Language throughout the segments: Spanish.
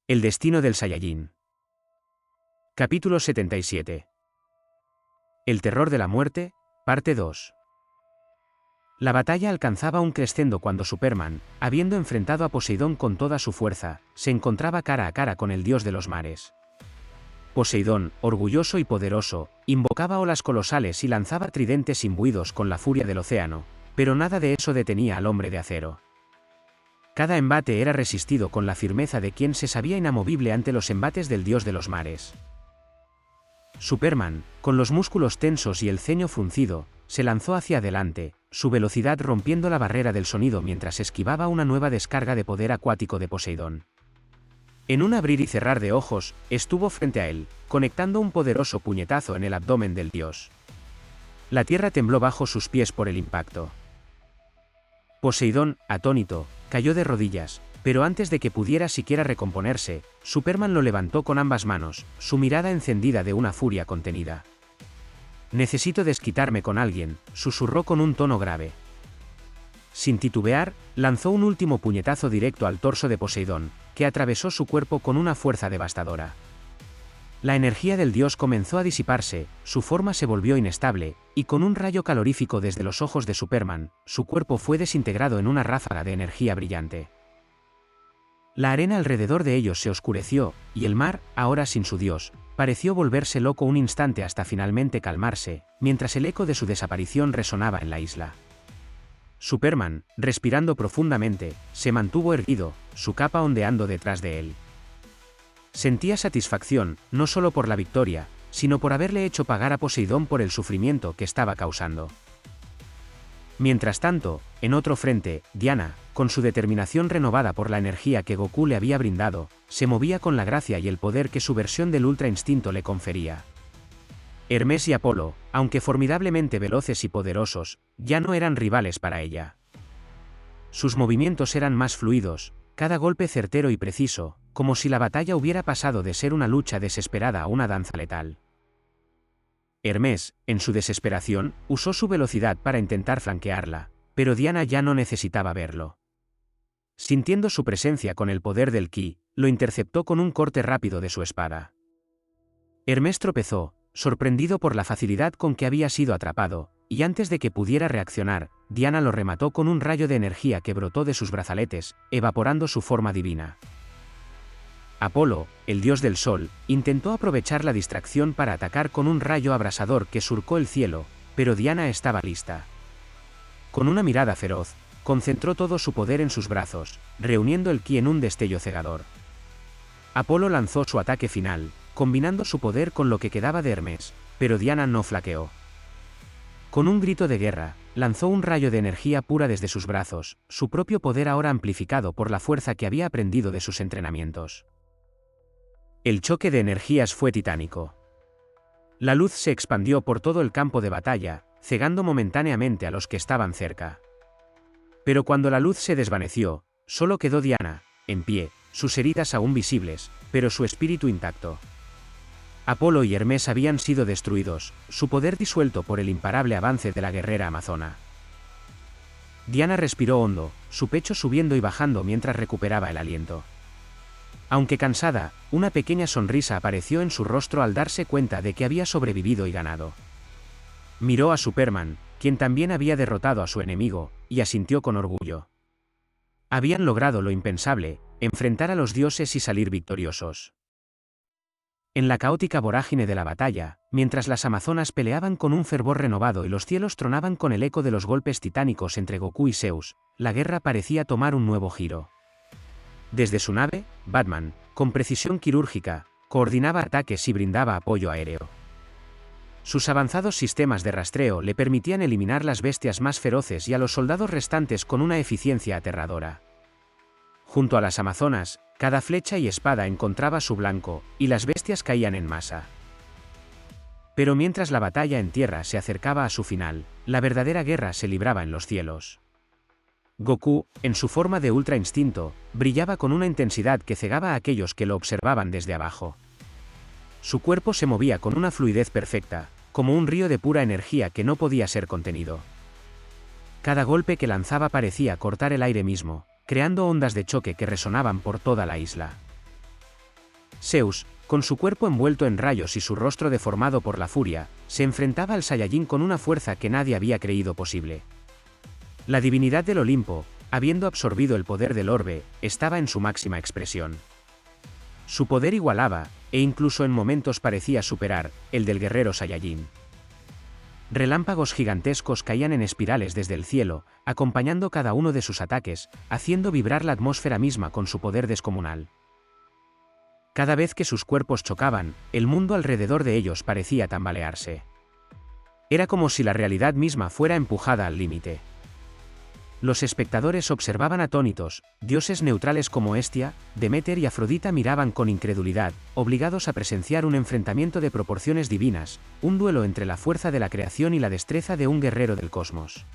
El destino del Saiyajin. Capítulo 77. El terror de la muerte, parte 2. La batalla alcanzaba un crescendo cuando Superman, habiendo enfrentado a Poseidón con toda su fuerza, se encontraba cara a cara con el dios de los mares. Poseidón, orgulloso y poderoso, invocaba olas colosales y lanzaba tridentes imbuidos con la furia del océano, pero nada de eso detenía al hombre de acero. Cada embate era resistido con la firmeza de quien se sabía inamovible ante los embates del dios de los mares. Superman, con los músculos tensos y el ceño fruncido, se lanzó hacia adelante, su velocidad rompiendo la barrera del sonido mientras esquivaba una nueva descarga de poder acuático de Poseidón. En un abrir y cerrar de ojos, estuvo frente a él, conectando un poderoso puñetazo en el abdomen del dios. La tierra tembló bajo sus pies por el impacto. Poseidón, atónito, cayó de rodillas, pero antes de que pudiera siquiera recomponerse, Superman lo levantó con ambas manos, su mirada encendida de una furia contenida. «Necesito desquitarme con alguien», susurró con un tono grave. Sin titubear, lanzó un último puñetazo directo al torso de Poseidón, que atravesó su cuerpo con una fuerza devastadora. La energía del dios comenzó a disiparse, su forma se volvió inestable, y con un rayo calorífico desde los ojos de Superman, su cuerpo fue desintegrado en una ráfaga de energía brillante. La arena alrededor de ellos se oscureció, y el mar, ahora sin su dios, pareció volverse loco un instante hasta finalmente calmarse, mientras el eco de su desaparición resonaba en la isla. Superman, respirando profundamente, se mantuvo erguido, su capa ondeando detrás de él. Sentía satisfacción, no solo por la victoria, sino por haberle hecho pagar a Poseidón por el sufrimiento que estaba causando. Mientras tanto, en otro frente, Diana, con su determinación renovada por la energía que Goku le había brindado, se movía con la gracia y el poder que su versión del Ultra Instinto le confería. Hermes y Apolo, aunque formidablemente veloces y poderosos, ya no eran rivales para ella. Sus movimientos eran más fluidos, cada golpe certero y preciso, como si la batalla hubiera pasado de ser una lucha desesperada a una danza letal. Hermes, en su desesperación, usó su velocidad para intentar flanquearla, pero Diana ya no necesitaba verlo. Sintiendo su presencia con el poder del ki, lo interceptó con un corte rápido de su espada. Hermes tropezó, sorprendido por la facilidad con que había sido atrapado, y antes de que pudiera reaccionar, Diana lo remató con un rayo de energía que brotó de sus brazaletes, evaporando su forma divina. Apolo, el dios del sol, intentó aprovechar la distracción para atacar con un rayo abrasador que surcó el cielo, pero Diana estaba lista. Con una mirada feroz, concentró todo su poder en sus brazos, reuniendo el ki en un destello cegador. Apolo lanzó su ataque final, combinando su poder con lo que quedaba de Hermes, pero Diana no flaqueó. Con un grito de guerra, lanzó un rayo de energía pura desde sus brazos, su propio poder ahora amplificado por la fuerza que había aprendido de sus entrenamientos. El choque de energías fue titánico. La luz se expandió por todo el campo de batalla, cegando momentáneamente a los que estaban cerca. Pero cuando la luz se desvaneció, solo quedó Diana, en pie, sus heridas aún visibles, pero su espíritu intacto. Apolo y Hermes habían sido destruidos, su poder disuelto por el imparable avance de la guerrera amazona. Diana respiró hondo, su pecho subiendo y bajando mientras recuperaba el aliento. Aunque cansada, una pequeña sonrisa apareció en su rostro al darse cuenta de que había sobrevivido y ganado. Miró a Superman, quien también había derrotado a su enemigo, y asintió con orgullo. Habían logrado lo impensable, enfrentar a los dioses y salir victoriosos. En la caótica vorágine de la batalla, mientras las amazonas peleaban con un fervor renovado y los cielos tronaban con el eco de los golpes titánicos entre Goku y Zeus, la guerra parecía tomar un nuevo giro. Desde su nave, Batman, con precisión quirúrgica, coordinaba ataques y brindaba apoyo aéreo. Sus avanzados sistemas de rastreo le permitían eliminar las bestias más feroces y a los soldados restantes con una eficiencia aterradora. Junto a las amazonas, cada flecha y espada encontraba su blanco, y las bestias caían en masa. Pero mientras la batalla en tierra se acercaba a su final, la verdadera guerra se libraba en los cielos. Goku, en su forma de Ultra Instinto, brillaba con una intensidad que cegaba a aquellos que lo observaban desde abajo. Su cuerpo se movía con una fluidez perfecta, como un río de pura energía que no podía ser contenido. Cada golpe que lanzaba parecía cortar el aire mismo, creando ondas de choque que resonaban por toda la isla. Zeus, con su cuerpo envuelto en rayos y su rostro deformado por la furia, se enfrentaba al Saiyajin con una fuerza que nadie había creído posible. La divinidad del Olimpo, habiendo absorbido el poder del orbe, estaba en su máxima expresión. Su poder igualaba, e incluso en momentos parecía superar, el del guerrero Saiyajin. Relámpagos gigantescos caían en espirales desde el cielo, acompañando cada uno de sus ataques, haciendo vibrar la atmósfera misma con su poder descomunal. Cada vez que sus cuerpos chocaban, el mundo alrededor de ellos parecía tambalearse. Era como si la realidad misma fuera empujada al límite. Los espectadores observaban atónitos, dioses neutrales como Hestia, Deméter y Afrodita miraban con incredulidad, obligados a presenciar un enfrentamiento de proporciones divinas, un duelo entre la fuerza de la creación y la destreza de un guerrero del cosmos.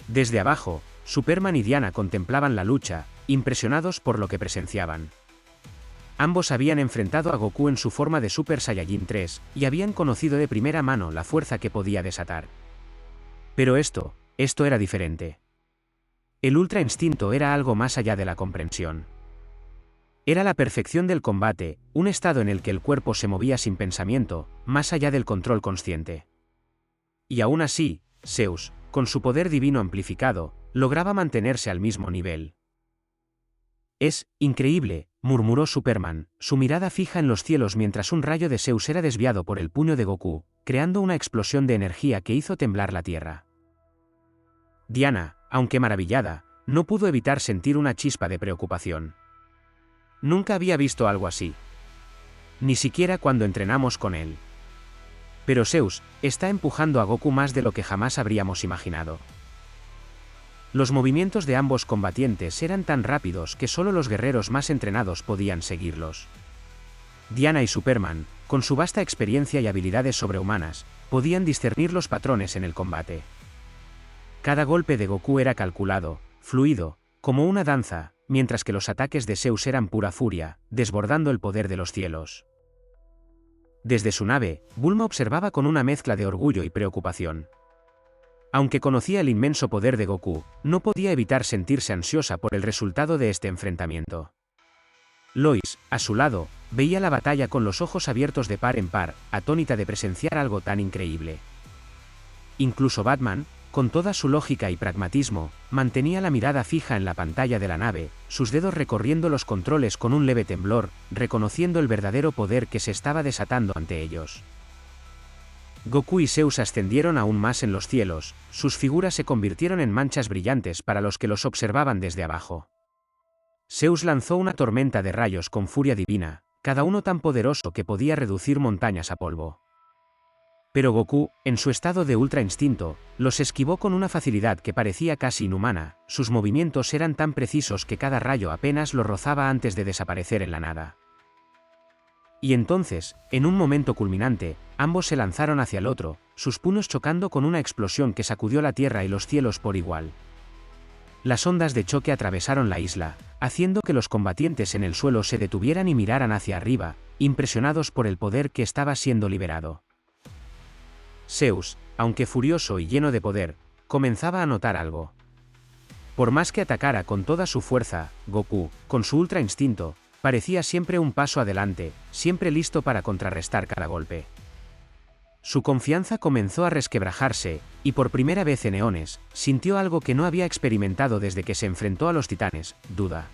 Desde abajo, Superman y Diana contemplaban la lucha, impresionados por lo que presenciaban. Ambos habían enfrentado a Goku en su forma de Super Saiyajin 3, y habían conocido de primera mano la fuerza que podía desatar. Pero esto era diferente. El Ultra Instinto era algo más allá de la comprensión. Era la perfección del combate, un estado en el que el cuerpo se movía sin pensamiento, más allá del control consciente. Y aún así, Zeus, con su poder divino amplificado, lograba mantenerse al mismo nivel. «Es increíble», murmuró Superman, su mirada fija en los cielos mientras un rayo de Zeus era desviado por el puño de Goku, creando una explosión de energía que hizo temblar la tierra. Diana, aunque maravillada, no pudo evitar sentir una chispa de preocupación. Nunca había visto algo así. Ni siquiera cuando entrenamos con él. Pero Zeus está empujando a Goku más de lo que jamás habríamos imaginado. Los movimientos de ambos combatientes eran tan rápidos que solo los guerreros más entrenados podían seguirlos. Diana y Superman, con su vasta experiencia y habilidades sobrehumanas, podían discernir los patrones en el combate. Cada golpe de Goku era calculado, fluido, como una danza, mientras que los ataques de Zeus eran pura furia, desbordando el poder de los cielos. Desde su nave, Bulma observaba con una mezcla de orgullo y preocupación. Aunque conocía el inmenso poder de Goku, no podía evitar sentirse ansiosa por el resultado de este enfrentamiento. Lois, a su lado, veía la batalla con los ojos abiertos de par en par, atónita de presenciar algo tan increíble. Incluso Batman, con toda su lógica y pragmatismo, mantenía la mirada fija en la pantalla de la nave, sus dedos recorriendo los controles con un leve temblor, reconociendo el verdadero poder que se estaba desatando ante ellos. Goku y Zeus ascendieron aún más en los cielos, sus figuras se convirtieron en manchas brillantes para los que los observaban desde abajo. Zeus lanzó una tormenta de rayos con furia divina, cada uno tan poderoso que podía reducir montañas a polvo. Pero Goku, en su estado de Ultra Instinto, los esquivó con una facilidad que parecía casi inhumana, sus movimientos eran tan precisos que cada rayo apenas lo rozaba antes de desaparecer en la nada. Y entonces, en un momento culminante, ambos se lanzaron hacia el otro, sus puños chocando con una explosión que sacudió la tierra y los cielos por igual. Las ondas de choque atravesaron la isla, haciendo que los combatientes en el suelo se detuvieran y miraran hacia arriba, impresionados por el poder que estaba siendo liberado. Zeus, aunque furioso y lleno de poder, comenzaba a notar algo. Por más que atacara con toda su fuerza, Goku, con su Ultra Instinto, parecía siempre un paso adelante, siempre listo para contrarrestar cada golpe. Su confianza comenzó a resquebrajarse, y por primera vez en eones, sintió algo que no había experimentado desde que se enfrentó a los titanes: duda.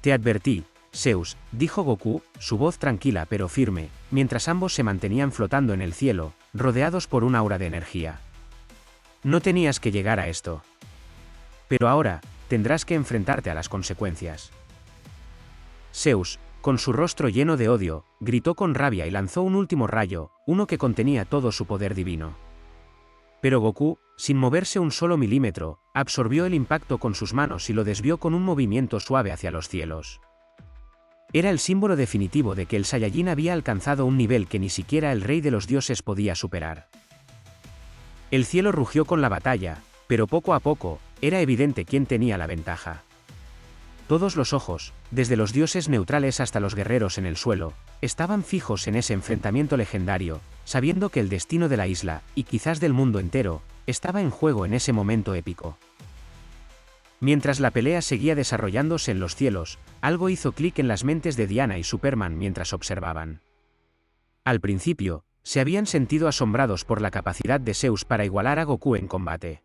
«Te advertí, Zeus», dijo Goku, su voz tranquila pero firme, mientras ambos se mantenían flotando en el cielo, rodeados por un aura de energía. «No tenías que llegar a esto. Pero ahora, tendrás que enfrentarte a las consecuencias». Zeus, con su rostro lleno de odio, gritó con rabia y lanzó un último rayo, uno que contenía todo su poder divino. Pero Goku, sin moverse un solo milímetro, absorbió el impacto con sus manos y lo desvió con un movimiento suave hacia los cielos. Era el símbolo definitivo de que el Saiyajin había alcanzado un nivel que ni siquiera el rey de los dioses podía superar. El cielo rugió con la batalla, pero poco a poco, era evidente quién tenía la ventaja. Todos los ojos, desde los dioses neutrales hasta los guerreros en el suelo, estaban fijos en ese enfrentamiento legendario, sabiendo que el destino de la isla, y quizás del mundo entero, estaba en juego en ese momento épico. Mientras la pelea seguía desarrollándose en los cielos, algo hizo clic en las mentes de Diana y Superman mientras observaban. Al principio, se habían sentido asombrados por la capacidad de Zeus para igualar a Goku en combate.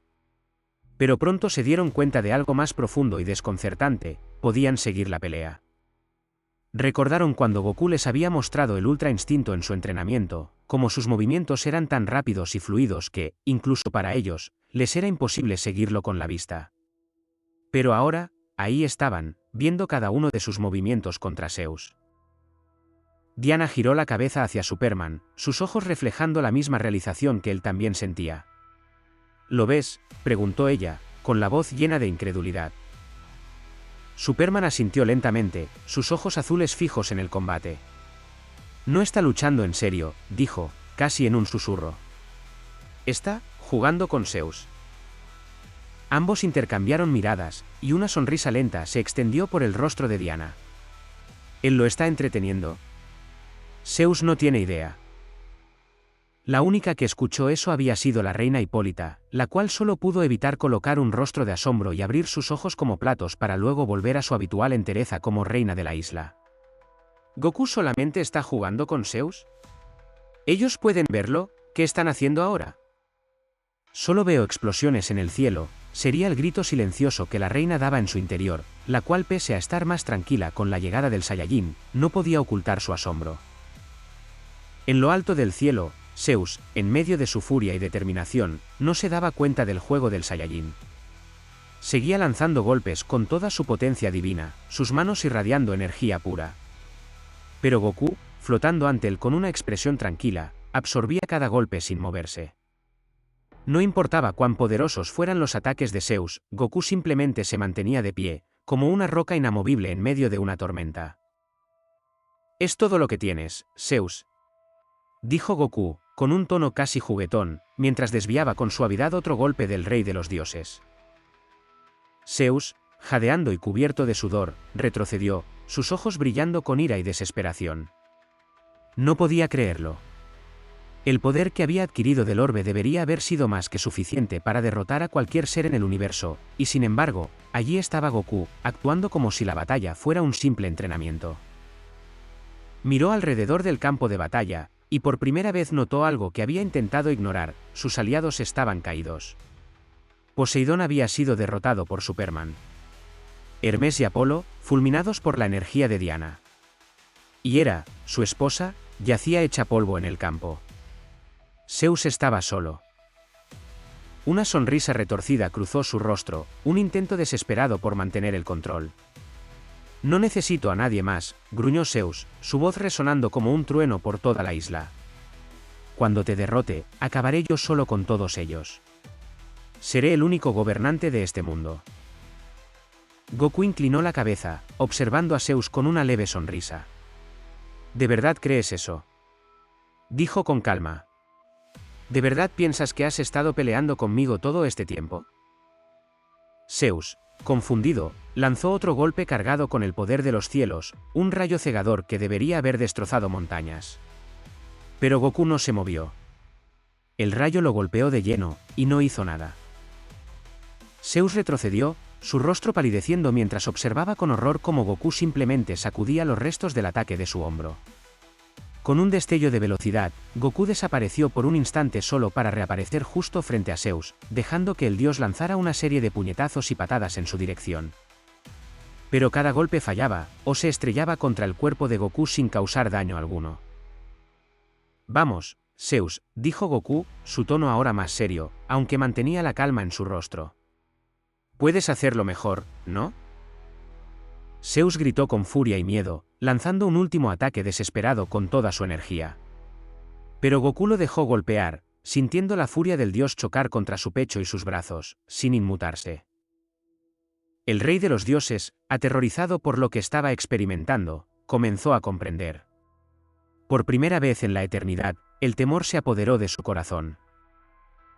Pero pronto se dieron cuenta de algo más profundo y desconcertante: podían seguir la pelea. Recordaron cuando Goku les había mostrado el Ultra Instinto en su entrenamiento, cómo sus movimientos eran tan rápidos y fluidos que, incluso para ellos, les era imposible seguirlo con la vista. Pero ahora, ahí estaban, viendo cada uno de sus movimientos contra Zeus. Diana giró la cabeza hacia Superman, sus ojos reflejando la misma realización que él también sentía. ¿Lo ves?, preguntó ella, con la voz llena de incredulidad. Superman asintió lentamente, sus ojos azules fijos en el combate. No está luchando en serio, dijo, casi en un susurro. Está jugando con Zeus. Ambos intercambiaron miradas, y una sonrisa lenta se extendió por el rostro de Diana. ¿Él lo está entreteniendo? Zeus no tiene idea. La única que escuchó eso había sido la reina Hipólita, la cual solo pudo evitar colocar un rostro de asombro y abrir sus ojos como platos para luego volver a su habitual entereza como reina de la isla. ¿Goku solamente está jugando con Zeus? ¿Ellos pueden verlo? ¿Qué están haciendo ahora? Solo veo explosiones en el cielo, sería el grito silencioso que la reina daba en su interior, la cual, pese a estar más tranquila con la llegada del Saiyajin, no podía ocultar su asombro. En lo alto del cielo, Zeus, en medio de su furia y determinación, no se daba cuenta del juego del Saiyajin. Seguía lanzando golpes con toda su potencia divina, sus manos irradiando energía pura. Pero Goku, flotando ante él con una expresión tranquila, absorbía cada golpe sin moverse. No importaba cuán poderosos fueran los ataques de Zeus, Goku simplemente se mantenía de pie, como una roca inamovible en medio de una tormenta. «Es todo lo que tienes, Zeus», dijo Goku, con un tono casi juguetón, mientras desviaba con suavidad otro golpe del rey de los dioses. Zeus, jadeando y cubierto de sudor, retrocedió, sus ojos brillando con ira y desesperación. No podía creerlo. El poder que había adquirido del orbe debería haber sido más que suficiente para derrotar a cualquier ser en el universo, y sin embargo, allí estaba Goku, actuando como si la batalla fuera un simple entrenamiento. Miró alrededor del campo de batalla, y por primera vez notó algo que había intentado ignorar: sus aliados estaban caídos. Poseidón había sido derrotado por Superman. Hermes y Apolo, fulminados por la energía de Diana. Y Hera, su esposa, yacía hecha polvo en el campo. Zeus estaba solo. Una sonrisa retorcida cruzó su rostro, un intento desesperado por mantener el control. «No necesito a nadie más», gruñó Zeus, su voz resonando como un trueno por toda la isla. «Cuando te derrote, acabaré yo solo con todos ellos. Seré el único gobernante de este mundo». Goku inclinó la cabeza, observando a Zeus con una leve sonrisa. «¿De verdad crees eso?», dijo con calma. «¿De verdad piensas que has estado peleando conmigo todo este tiempo?». Zeus, confundido, lanzó otro golpe cargado con el poder de los cielos, un rayo cegador que debería haber destrozado montañas. Pero Goku no se movió. El rayo lo golpeó de lleno, y no hizo nada. Zeus retrocedió, su rostro palideciendo mientras observaba con horror cómo Goku simplemente sacudía los restos del ataque de su hombro. Con un destello de velocidad, Goku desapareció por un instante solo para reaparecer justo frente a Zeus, dejando que el dios lanzara una serie de puñetazos y patadas en su dirección. Pero cada golpe fallaba, o se estrellaba contra el cuerpo de Goku sin causar daño alguno. «Vamos, Zeus», dijo Goku, su tono ahora más serio, aunque mantenía la calma en su rostro. «Puedes hacerlo mejor, ¿no?». Zeus gritó con furia y miedo, lanzando un último ataque desesperado con toda su energía. Pero Goku lo dejó golpear, sintiendo la furia del dios chocar contra su pecho y sus brazos, sin inmutarse. El rey de los dioses, aterrorizado por lo que estaba experimentando, comenzó a comprender. Por primera vez en la eternidad, el temor se apoderó de su corazón.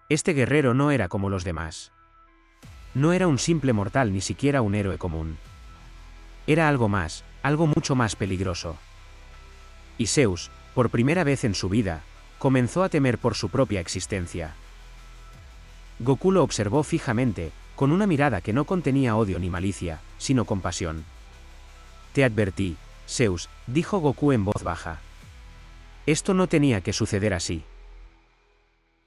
Este guerrero no era como los demás. No era un simple mortal, ni siquiera un héroe común. Era algo más, algo mucho más peligroso. Y Zeus, por primera vez en su vida, comenzó a temer por su propia existencia. Goku lo observó fijamente, con una mirada que no contenía odio ni malicia, sino compasión. Te advertí, Zeus, dijo Goku en voz baja. Esto no tenía que suceder así.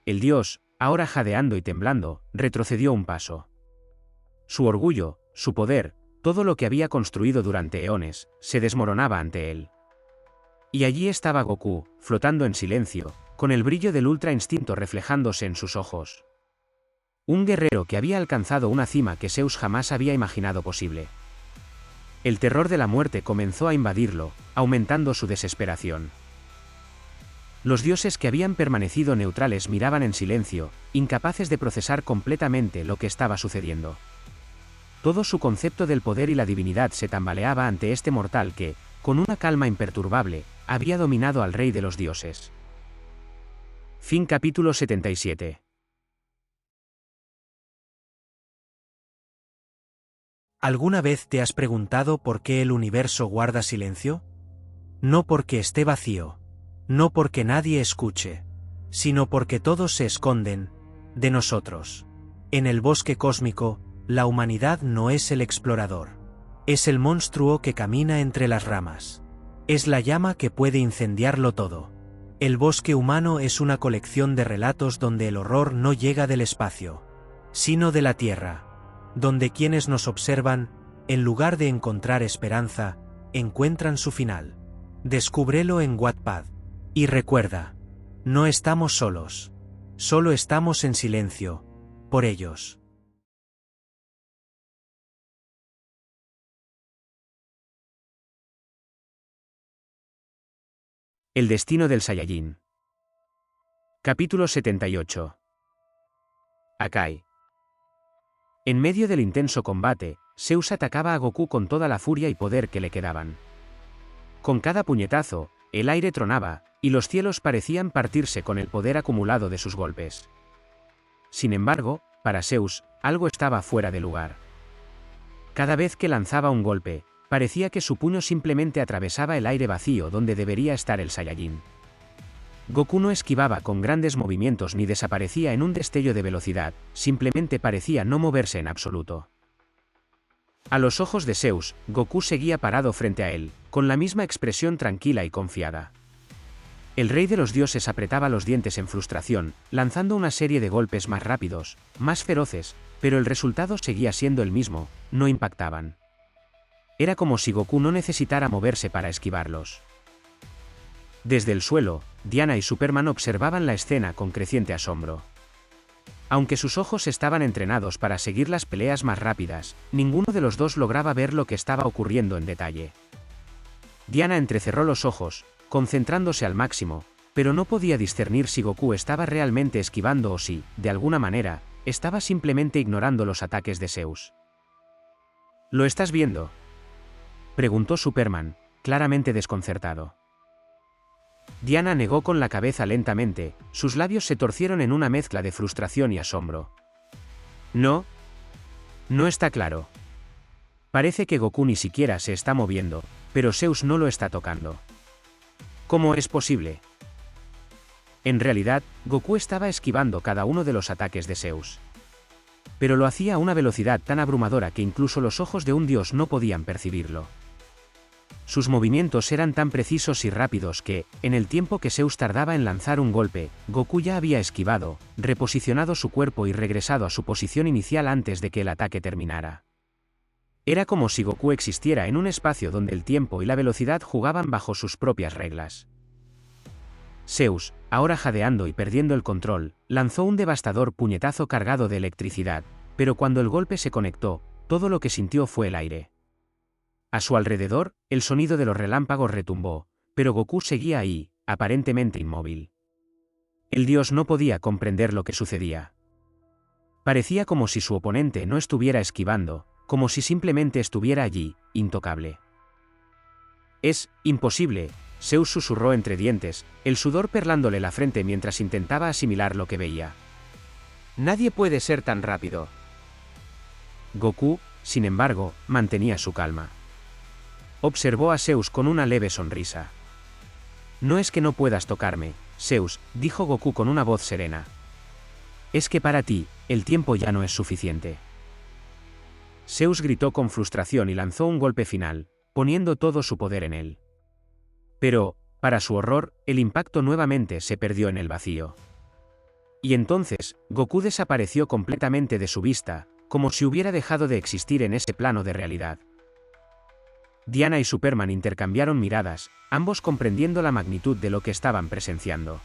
El dios, ahora jadeando y temblando, retrocedió un paso. Su orgullo, su poder, todo lo que había construido durante eones, se desmoronaba ante él. Y allí estaba Goku, flotando en silencio, con el brillo del ultra instinto reflejándose en sus ojos. Un guerrero que había alcanzado una cima que Zeus jamás había imaginado posible. El terror de la muerte comenzó a invadirlo, aumentando su desesperación. Los dioses que habían permanecido neutrales miraban en silencio, incapaces de procesar completamente lo que estaba sucediendo. Todo su concepto del poder y la divinidad se tambaleaba ante este mortal que, con una calma imperturbable, había dominado al rey de los dioses. Fin capítulo 77. ¿Alguna vez te has preguntado por qué el universo guarda silencio? No porque esté vacío, no porque nadie escuche, sino porque todos se esconden de nosotros. En el bosque cósmico, la humanidad no es el explorador. Es el monstruo que camina entre las ramas. Es la llama que puede incendiarlo todo. El bosque humano es una colección de relatos donde el horror no llega del espacio, sino de la tierra, donde quienes nos observan, en lugar de encontrar esperanza, encuentran su final. Descúbrelo en Wattpad. Y recuerda, no estamos solos. Solo estamos en silencio, por ellos. El destino del Saiyajin. Capítulo 78. Akai. En medio del intenso combate, Zeus atacaba a Goku con toda la furia y poder que le quedaban. Con cada puñetazo, el aire tronaba, y los cielos parecían partirse con el poder acumulado de sus golpes. Sin embargo, para Zeus, algo estaba fuera de lugar. Cada vez que lanzaba un golpe, parecía que su puño simplemente atravesaba el aire vacío donde debería estar el Saiyajin. Goku no esquivaba con grandes movimientos ni desaparecía en un destello de velocidad, simplemente parecía no moverse en absoluto. A los ojos de Zeus, Goku seguía parado frente a él, con la misma expresión tranquila y confiada. El rey de los dioses apretaba los dientes en frustración, lanzando una serie de golpes más rápidos, más feroces, pero el resultado seguía siendo el mismo, no impactaban. Era como si Goku no necesitara moverse para esquivarlos. Desde el suelo, Diana y Superman observaban la escena con creciente asombro. Aunque sus ojos estaban entrenados para seguir las peleas más rápidas, ninguno de los dos lograba ver lo que estaba ocurriendo en detalle. Diana entrecerró los ojos, concentrándose al máximo, pero no podía discernir si Goku estaba realmente esquivando o si, de alguna manera, estaba simplemente ignorando los ataques de Zeus. ¿Lo estás viendo?, preguntó Superman, claramente desconcertado. Diana negó con la cabeza lentamente, sus labios se torcieron en una mezcla de frustración y asombro. No está claro. Parece que Goku ni siquiera se está moviendo, pero Zeus no lo está tocando. ¿Cómo es posible? En realidad, Goku estaba esquivando cada uno de los ataques de Zeus. Pero lo hacía a una velocidad tan abrumadora que incluso los ojos de un dios no podían percibirlo. Sus movimientos eran tan precisos y rápidos que, en el tiempo que Zeus tardaba en lanzar un golpe, Goku ya había esquivado, reposicionado su cuerpo y regresado a su posición inicial antes de que el ataque terminara. Era como si Goku existiera en un espacio donde el tiempo y la velocidad jugaban bajo sus propias reglas. Zeus, ahora jadeando y perdiendo el control, lanzó un devastador puñetazo cargado de electricidad, pero cuando el golpe se conectó, todo lo que sintió fue el aire. A su alrededor, el sonido de los relámpagos retumbó, pero Goku seguía ahí, aparentemente inmóvil. El dios no podía comprender lo que sucedía. Parecía como si su oponente no estuviera esquivando, como si simplemente estuviera allí, intocable. Es imposible, Zeus susurró entre dientes, el sudor perlándole la frente mientras intentaba asimilar lo que veía. Nadie puede ser tan rápido. Goku, sin embargo, mantenía su calma. Observó a Zeus con una leve sonrisa. No es que no puedas tocarme, Zeus, dijo Goku con una voz serena. Es que para ti, el tiempo ya no es suficiente. Zeus gritó con frustración y lanzó un golpe final, poniendo todo su poder en él. Pero, para su horror, el impacto nuevamente se perdió en el vacío. Y entonces, Goku desapareció completamente de su vista, como si hubiera dejado de existir en ese plano de realidad. Diana y Superman intercambiaron miradas, ambos comprendiendo la magnitud de lo que estaban presenciando.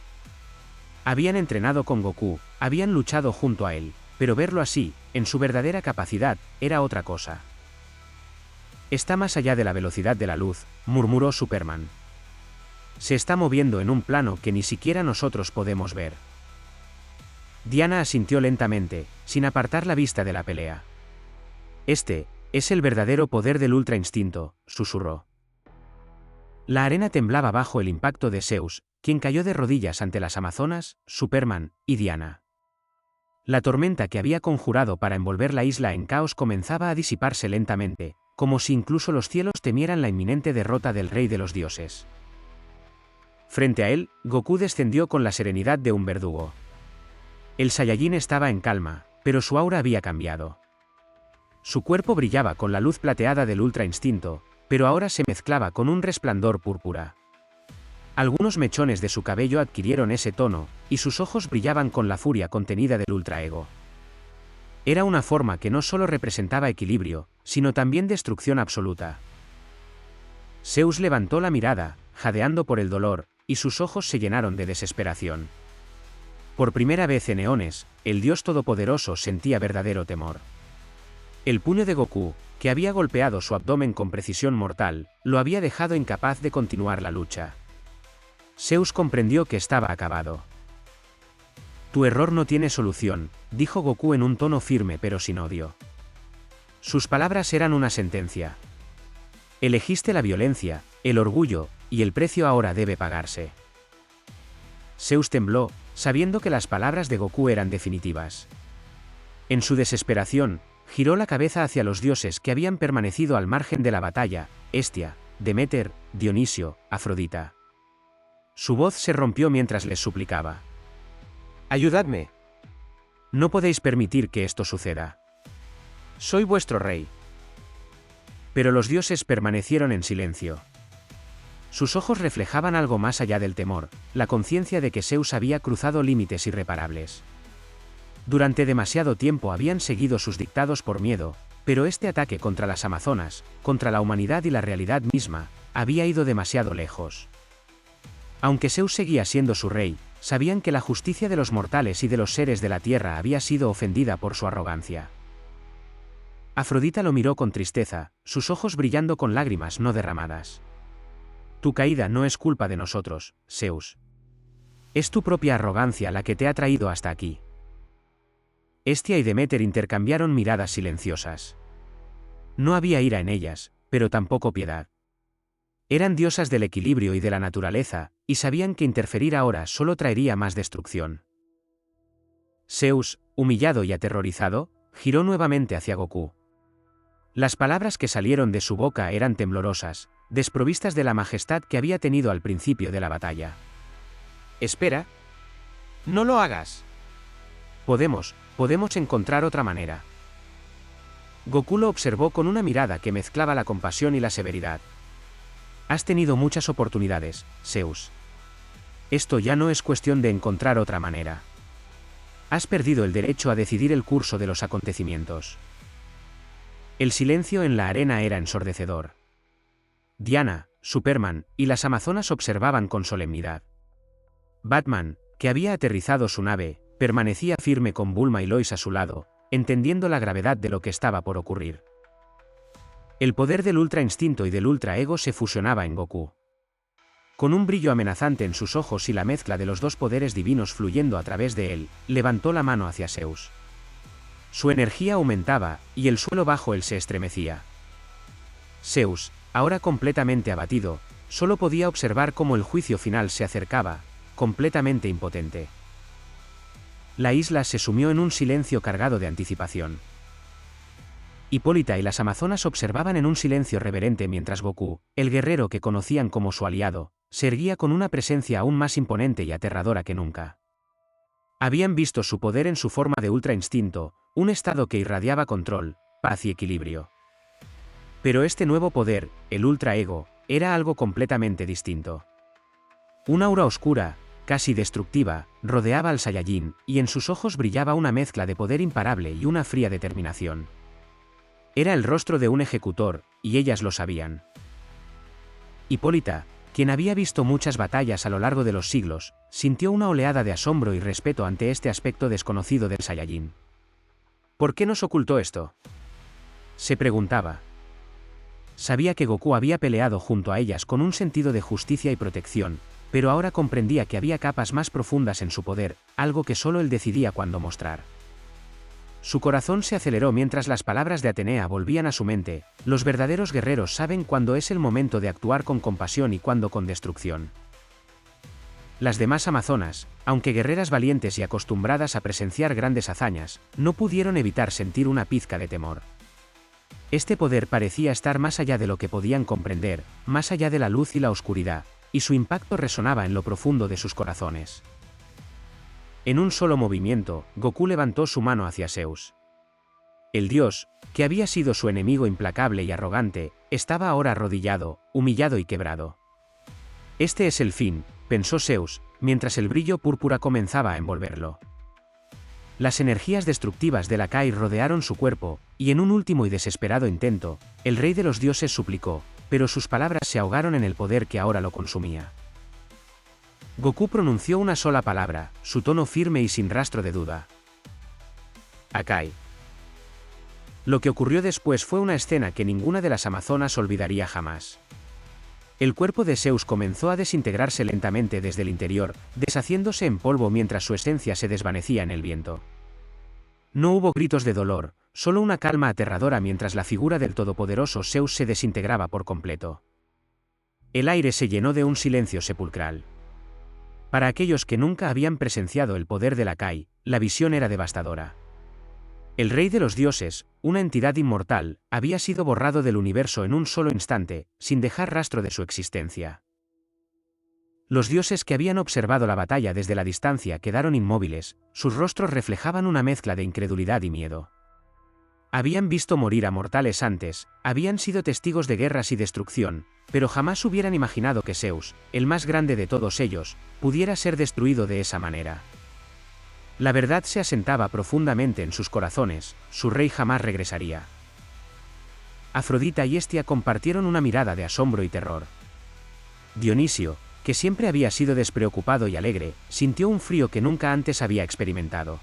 Habían entrenado con Goku, habían luchado junto a él, pero verlo así, en su verdadera capacidad, era otra cosa. Está más allá de la velocidad de la luz, murmuró Superman. Se está moviendo en un plano que ni siquiera nosotros podemos ver. Diana asintió lentamente, sin apartar la vista de la pelea. Este es el verdadero poder del Ultra Instinto, susurró. La arena temblaba bajo el impacto de Zeus, quien cayó de rodillas ante las Amazonas, Superman y Diana. La tormenta que había conjurado para envolver la isla en caos comenzaba a disiparse lentamente, como si incluso los cielos temieran la inminente derrota del rey de los dioses. Frente a él, Goku descendió con la serenidad de un verdugo. El Saiyajin estaba en calma, pero su aura había cambiado. Su cuerpo brillaba con la luz plateada del Ultra Instinto, pero ahora se mezclaba con un resplandor púrpura. Algunos mechones de su cabello adquirieron ese tono, y sus ojos brillaban con la furia contenida del Ultra Ego. Era una forma que no solo representaba equilibrio, sino también destrucción absoluta. Zeus levantó la mirada, jadeando por el dolor, y sus ojos se llenaron de desesperación. Por primera vez en eones, el dios todopoderoso sentía verdadero temor. El puño de Goku, que había golpeado su abdomen con precisión mortal, lo había dejado incapaz de continuar la lucha. Zeus comprendió que estaba acabado. Tu error no tiene solución, dijo Goku en un tono firme pero sin odio. Sus palabras eran una sentencia. Elegiste la violencia, el orgullo, y el precio ahora debe pagarse. Zeus tembló, sabiendo que las palabras de Goku eran definitivas. En su desesperación, giró la cabeza hacia los dioses que habían permanecido al margen de la batalla, Hestia, Deméter, Dionisio, Afrodita. Su voz se rompió mientras les suplicaba. «Ayudadme. No podéis permitir que esto suceda. Soy vuestro rey». Pero los dioses permanecieron en silencio. Sus ojos reflejaban algo más allá del temor, la conciencia de que Zeus había cruzado límites irreparables. Durante demasiado tiempo habían seguido sus dictados por miedo, pero este ataque contra las Amazonas, contra la humanidad y la realidad misma, había ido demasiado lejos. Aunque Zeus seguía siendo su rey, sabían que la justicia de los mortales y de los seres de la tierra había sido ofendida por su arrogancia. Afrodita lo miró con tristeza, sus ojos brillando con lágrimas no derramadas. Tu caída no es culpa de nosotros, Zeus. Es tu propia arrogancia la que te ha traído hasta aquí. Hestia y Deméter intercambiaron miradas silenciosas. No había ira en ellas, pero tampoco piedad. Eran diosas del equilibrio y de la naturaleza, y sabían que interferir ahora solo traería más destrucción. Zeus, humillado y aterrorizado, giró nuevamente hacia Goku. Las palabras que salieron de su boca eran temblorosas, desprovistas de la majestad que había tenido al principio de la batalla. Espera. No lo hagas. Podemos encontrar otra manera. Goku lo observó con una mirada que mezclaba la compasión y la severidad. Has tenido muchas oportunidades, Zeus. Esto ya no es cuestión de encontrar otra manera. Has perdido el derecho a decidir el curso de los acontecimientos. El silencio en la arena era ensordecedor. Diana, Superman y las Amazonas observaban con solemnidad. Batman, que había aterrizado su nave, permanecía firme con Bulma y Lois a su lado, entendiendo la gravedad de lo que estaba por ocurrir. El poder del Ultra Instinto y del Ultra Ego se fusionaba en Goku. Con un brillo amenazante en sus ojos y la mezcla de los dos poderes divinos fluyendo a través de él, levantó la mano hacia Zeus. Su energía aumentaba, y el suelo bajo él se estremecía. Zeus, ahora completamente abatido, solo podía observar cómo el juicio final se acercaba, completamente impotente. La isla se sumió en un silencio cargado de anticipación. Hipólita y las Amazonas observaban en un silencio reverente mientras Goku, el guerrero que conocían como su aliado, se erguía con una presencia aún más imponente y aterradora que nunca. Habían visto su poder en su forma de Ultra Instinto, un estado que irradiaba control, paz y equilibrio. Pero este nuevo poder, el Ultra Ego, era algo completamente distinto. Una aura oscura, casi destructiva, rodeaba al Saiyajin, y en sus ojos brillaba una mezcla de poder imparable y una fría determinación. Era el rostro de un ejecutor, y ellas lo sabían. Hipólita, quien había visto muchas batallas a lo largo de los siglos, sintió una oleada de asombro y respeto ante este aspecto desconocido del Saiyajin. ¿Por qué nos ocultó esto?, se preguntaba. Sabía que Goku había peleado junto a ellas con un sentido de justicia y protección, pero ahora comprendía que había capas más profundas en su poder, algo que solo él decidía cuándo mostrar. Su corazón se aceleró mientras las palabras de Atenea volvían a su mente: los verdaderos guerreros saben cuándo es el momento de actuar con compasión y cuándo con destrucción. Las demás amazonas, aunque guerreras valientes y acostumbradas a presenciar grandes hazañas, no pudieron evitar sentir una pizca de temor. Este poder parecía estar más allá de lo que podían comprender, más allá de la luz y la oscuridad, y su impacto resonaba en lo profundo de sus corazones. En un solo movimiento, Goku levantó su mano hacia Zeus. El dios, que había sido su enemigo implacable y arrogante, estaba ahora arrodillado, humillado y quebrado. Este es el fin, pensó Zeus, mientras el brillo púrpura comenzaba a envolverlo. Las energías destructivas de la Kai rodearon su cuerpo, y en un último y desesperado intento, el rey de los dioses suplicó, pero sus palabras se ahogaron en el poder que ahora lo consumía. Goku pronunció una sola palabra, su tono firme y sin rastro de duda. Akai. Lo que ocurrió después fue una escena que ninguna de las amazonas olvidaría jamás. El cuerpo de Zeus comenzó a desintegrarse lentamente desde el interior, deshaciéndose en polvo mientras su esencia se desvanecía en el viento. No hubo gritos de dolor, solo una calma aterradora mientras la figura del todopoderoso Zeus se desintegraba por completo. El aire se llenó de un silencio sepulcral. Para aquellos que nunca habían presenciado el poder de la Kai, la visión era devastadora. El rey de los dioses, una entidad inmortal, había sido borrado del universo en un solo instante, sin dejar rastro de su existencia. Los dioses que habían observado la batalla desde la distancia quedaron inmóviles, sus rostros reflejaban una mezcla de incredulidad y miedo. Habían visto morir a mortales antes, habían sido testigos de guerras y destrucción, pero jamás hubieran imaginado que Zeus, el más grande de todos ellos, pudiera ser destruido de esa manera. La verdad se asentaba profundamente en sus corazones: su rey jamás regresaría. Afrodita y Hestia compartieron una mirada de asombro y terror. Dionisio, que siempre había sido despreocupado y alegre, sintió un frío que nunca antes había experimentado.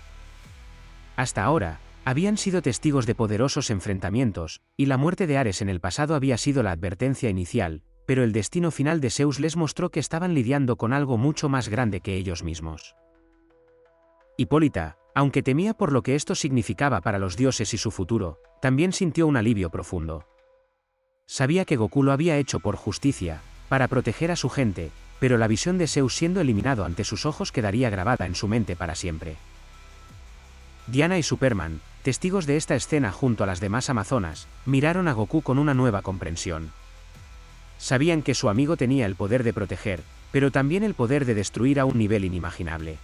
Hasta ahora, habían sido testigos de poderosos enfrentamientos, y la muerte de Ares en el pasado había sido la advertencia inicial, pero el destino final de Zeus les mostró que estaban lidiando con algo mucho más grande que ellos mismos. Hipólita, aunque temía por lo que esto significaba para los dioses y su futuro, también sintió un alivio profundo. Sabía que Goku lo había hecho por justicia, para proteger a su gente, pero la visión de Zeus siendo eliminado ante sus ojos quedaría grabada en su mente para siempre. Diana y Superman, testigos de esta escena junto a las demás amazonas, miraron a Goku con una nueva comprensión. Sabían que su amigo tenía el poder de proteger, pero también el poder de destruir a un nivel inimaginable.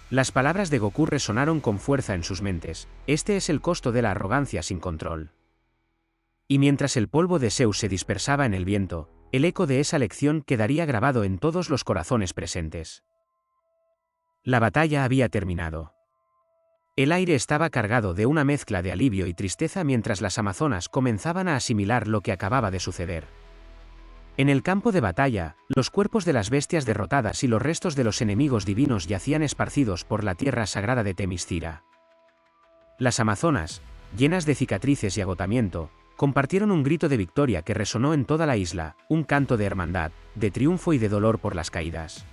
Las palabras de Goku resonaron con fuerza en sus mentes: este es el costo de la arrogancia sin control. Y mientras el polvo de Zeus se dispersaba en el viento, el eco de esa lección quedaría grabado en todos los corazones presentes. La batalla había terminado. El aire estaba cargado de una mezcla de alivio y tristeza mientras las amazonas comenzaban a asimilar lo que acababa de suceder. En el campo de batalla, los cuerpos de las bestias derrotadas y los restos de los enemigos divinos yacían esparcidos por la tierra sagrada de Temiscira. Las amazonas, llenas de cicatrices y agotamiento, compartieron un grito de victoria que resonó en toda la isla, un canto de hermandad, de triunfo y de dolor por las caídas.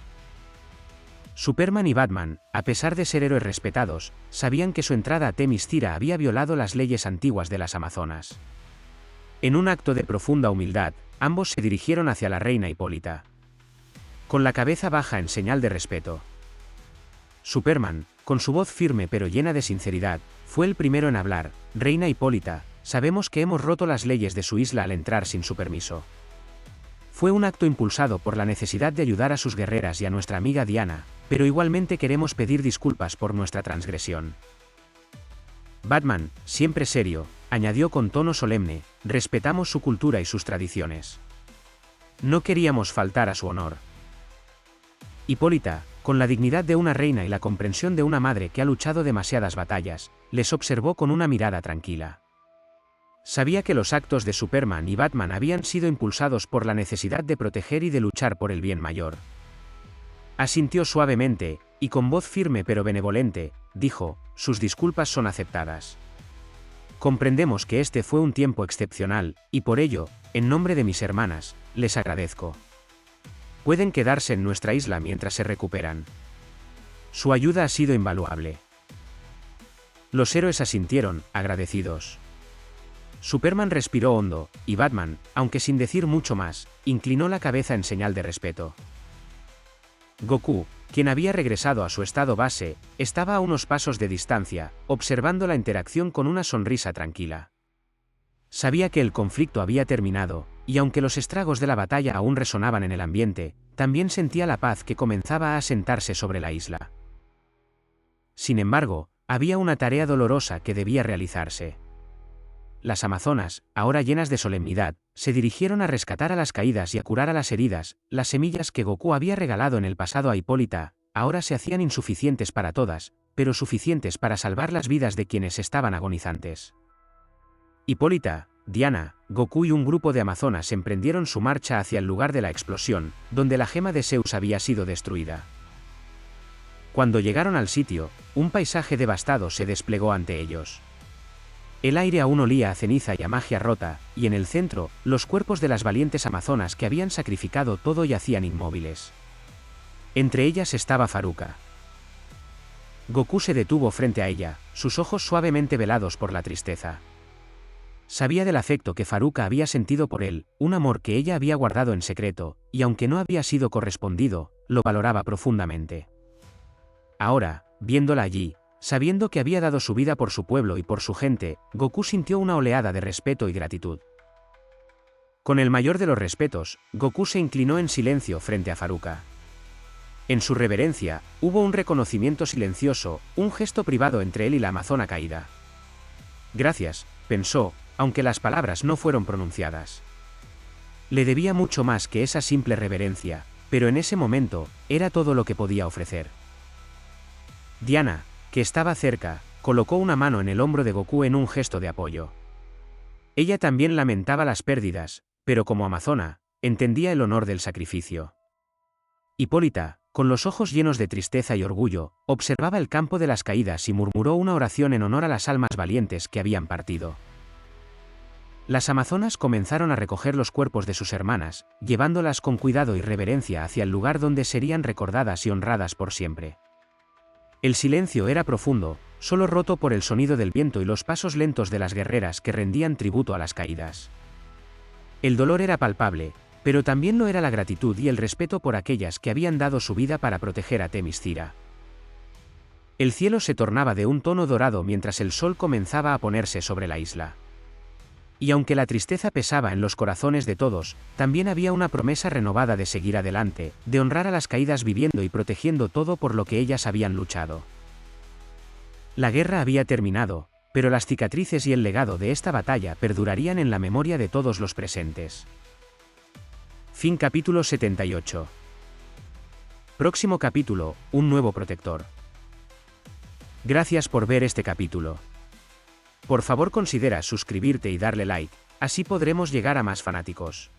Superman y Batman, a pesar de ser héroes respetados, sabían que su entrada a Temiscira había violado las leyes antiguas de las amazonas. En un acto de profunda humildad, ambos se dirigieron hacia la reina Hipólita. Con la cabeza baja en señal de respeto. Superman, con su voz firme pero llena de sinceridad, fue el primero en hablar: Reina Hipólita, sabemos que hemos roto las leyes de su isla al entrar sin su permiso. Fue un acto impulsado por la necesidad de ayudar a sus guerreras y a nuestra amiga Diana, pero igualmente queremos pedir disculpas por nuestra transgresión. Batman, siempre serio, añadió con tono solemne, respetamos su cultura y sus tradiciones. No queríamos faltar a su honor. Hipólita, con la dignidad de una reina y la comprensión de una madre que ha luchado demasiadas batallas, les observó con una mirada tranquila. Sabía que los actos de Superman y Batman habían sido impulsados por la necesidad de proteger y de luchar por el bien mayor. Asintió suavemente, y con voz firme pero benevolente, dijo, sus disculpas son aceptadas. Comprendemos que este fue un tiempo excepcional, y por ello, en nombre de mis hermanas, les agradezco. Pueden quedarse en nuestra isla mientras se recuperan. Su ayuda ha sido invaluable. Los héroes asintieron, agradecidos. Superman respiró hondo, y Batman, aunque sin decir mucho más, inclinó la cabeza en señal de respeto. Goku, quien había regresado a su estado base, estaba a unos pasos de distancia, observando la interacción con una sonrisa tranquila. Sabía que el conflicto había terminado, y aunque los estragos de la batalla aún resonaban en el ambiente, también sentía la paz que comenzaba a asentarse sobre la isla. Sin embargo, había una tarea dolorosa que debía realizarse. Las amazonas, ahora llenas de solemnidad, se dirigieron a rescatar a las caídas y a curar a las heridas. Las semillas que Goku había regalado en el pasado a Hipólita, ahora se hacían insuficientes para todas, pero suficientes para salvar las vidas de quienes estaban agonizantes. Hipólita, Diana, Goku y un grupo de amazonas emprendieron su marcha hacia el lugar de la explosión, donde la gema de Zeus había sido destruida. Cuando llegaron al sitio, un paisaje devastado se desplegó ante ellos. El aire aún olía a ceniza y a magia rota, y en el centro, los cuerpos de las valientes amazonas que habían sacrificado todo yacían inmóviles. Entre ellas estaba Faruka. Goku se detuvo frente a ella, sus ojos suavemente velados por la tristeza. Sabía del afecto que Faruka había sentido por él, un amor que ella había guardado en secreto, y aunque no había sido correspondido, lo valoraba profundamente. Ahora, viéndola allí, sabiendo que había dado su vida por su pueblo y por su gente, Goku sintió una oleada de respeto y gratitud. Con el mayor de los respetos, Goku se inclinó en silencio frente a Faruka. En su reverencia, hubo un reconocimiento silencioso, un gesto privado entre él y la amazona caída. Gracias, pensó, aunque las palabras no fueron pronunciadas. Le debía mucho más que esa simple reverencia, pero en ese momento, era todo lo que podía ofrecer. Diana, que estaba cerca, colocó una mano en el hombro de Goku en un gesto de apoyo. Ella también lamentaba las pérdidas, pero como amazona, entendía el honor del sacrificio. Hipólita, con los ojos llenos de tristeza y orgullo, observaba el campo de las caídas y murmuró una oración en honor a las almas valientes que habían partido. Las amazonas comenzaron a recoger los cuerpos de sus hermanas, llevándolas con cuidado y reverencia hacia el lugar donde serían recordadas y honradas por siempre. El silencio era profundo, solo roto por el sonido del viento y los pasos lentos de las guerreras que rendían tributo a las caídas. El dolor era palpable, pero también lo era la gratitud y el respeto por aquellas que habían dado su vida para proteger a Themyscira. El cielo se tornaba de un tono dorado mientras el sol comenzaba a ponerse sobre la isla. Y aunque la tristeza pesaba en los corazones de todos, también había una promesa renovada de seguir adelante, de honrar a las caídas viviendo y protegiendo todo por lo que ellas habían luchado. La guerra había terminado, pero las cicatrices y el legado de esta batalla perdurarían en la memoria de todos los presentes. Fin capítulo 78. Próximo capítulo, un nuevo protector. Gracias por ver este capítulo. Por favor considera suscribirte y darle like, así podremos llegar a más fanáticos.